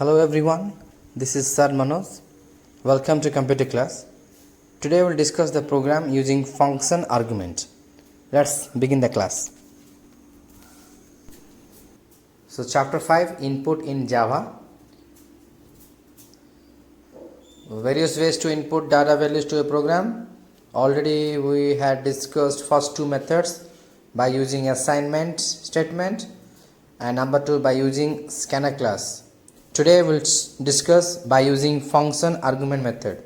Hello everyone, this is Sir Manoj. Welcome to computer class. Today we'll discuss the program using function argument. Let's begin the class. So chapter 5, input in Java. Various ways to input data values to a program. Already we had discussed first two methods by using assignment statement and number 2 by using scanner class. Today we'll discuss by using function argument method.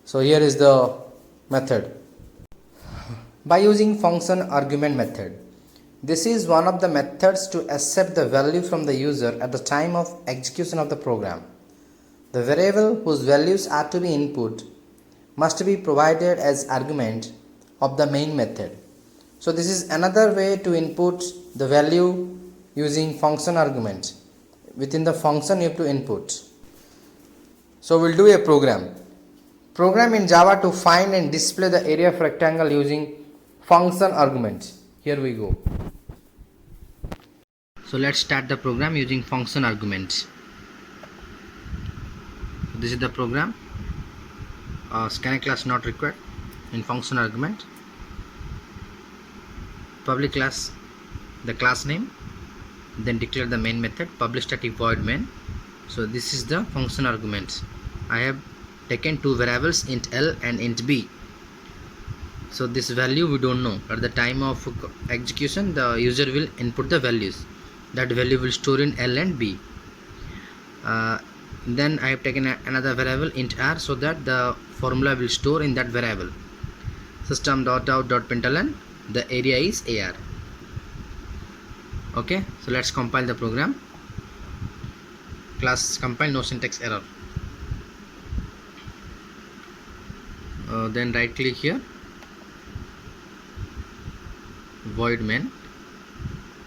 So here is the method. By using function argument method. This is one of the methods to accept the value from the user at the time of execution of the program. The variable whose values are to be input must be provided as argument of the main method. So this is another way to input the value using function argument. Within the function you have to input. So we'll do a program in Java to find and display the area of rectangle using function argument. Here we go. So let's start the program using function argument. This is the program. Scanner class not required. In function argument, public class, the class name, then declare the main method, public static void main. So this is the function argument. I have taken two variables, int L and int B. So this value we don't know. At the time of execution the user will input the values. That value will store in L and B. Then I have taken another variable, int R, so that the formula will store in that variable. System.out.println, the area is AR. Okay, so let's compile the program. Class compile, no syntax error. Then right click here, void main.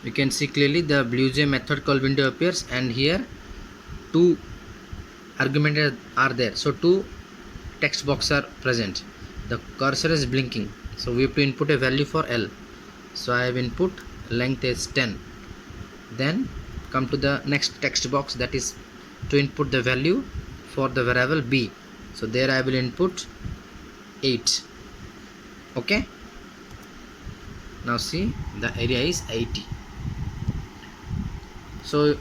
You can see clearly the BlueJ method call window appears, and here two arguments are there. So two text boxes are present. The cursor is blinking. So we have to input a value for L. So I have input length is 10. Then come to the next text box, that is to input the value for the variable B. So there I will input 8. Okay, now see the area is 80. So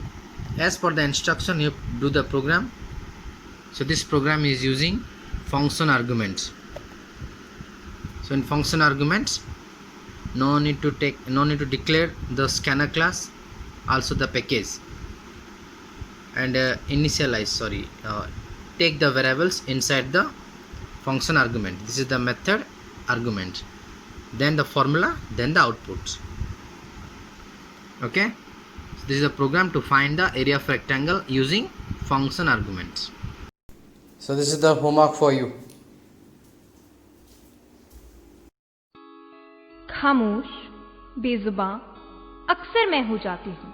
as per the instruction you do the program. So this program is using function arguments. So in function arguments, no need to declare the scanner class, also the package, and take the variables inside the function argument. This is the method argument, then the formula, then the output. Okay, so this is a program to find the area of rectangle using function arguments. So this is the homework for you. खामोश, बेजुबां अक्सर मैं हो जाती हूँ,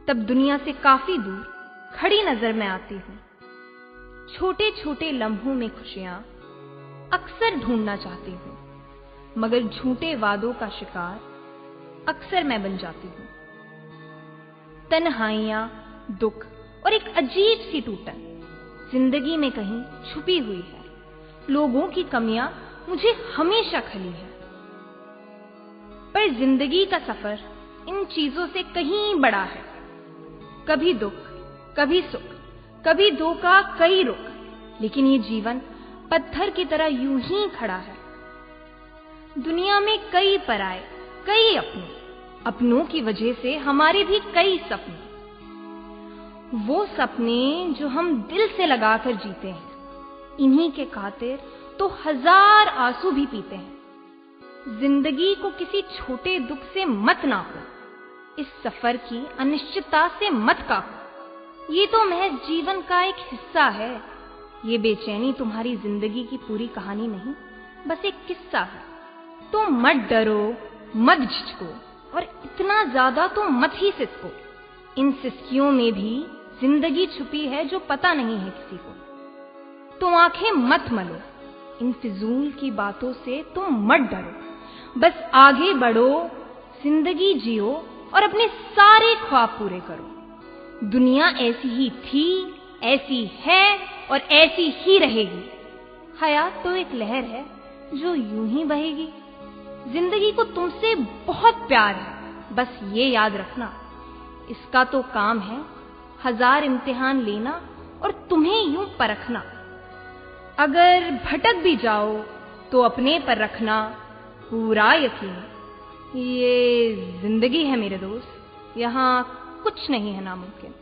तब दुनिया से काफी दूर खड़ी नजर में आती हूँ। छोटे छोटे लम्हों में खुशियां अक्सर ढूंढना चाहती हूँ, मगर झूठे वादों का शिकार अक्सर मैं बन जाती हूँ। तन्हाइयां, दुख और एक अजीब सी टूटन जिंदगी में कहीं छुपी हुई है। लोगों की कमियां मुझे हमेशा खली है, पर जिंदगी का सफर इन चीजों से कहीं बड़ा है। कभी दुख, कभी सुख, कभी धोखा, कई रुख, लेकिन ये जीवन पत्थर की तरह यूं ही खड़ा है। दुनिया में कई पराए, कई अपने, अपनों की वजह से हमारे भी कई सपने। वो सपने जो हम दिल से लगाकर जीते हैं, इन्हीं के खातिर तो हजार आंसू भी पीते हैं। जिंदगी को किसी छोटे दुख से मत नापो, इस सफर की अनिश्चितता से मत कापो। ये तो महज जीवन का एक हिस्सा है। ये बेचैनी तुम्हारी जिंदगी की पूरी कहानी नहीं, बस एक किस्सा है। तो मत डरो, मत झिझको, और इतना ज्यादा तो मत ही सिसको। इन सिसकियों में भी जिंदगी छुपी है जो पता नहीं है किसी को। तो आंखें मत मलो, इन फिजूल की बातों से तुम मत डरो। बस आगे बढ़ो, जिंदगी जियो और अपने सारे ख्वाब पूरे करो। दुनिया ऐसी ही थी, ऐसी है और ऐसी ही रहेगी। हयात तो एक लहर है जो यूं ही बहेगी। जिंदगी को तुमसे बहुत प्यार है, बस ये याद रखना, इसका तो काम है 1000 इम्तिहान लेना और तुम्हें यूं परखना। अगर भटक भी जाओ तो अपने पर रखना पूरा यकीन। ये जिंदगी है मेरे दोस्त, यहाँ कुछ नहीं है नामुमकिन।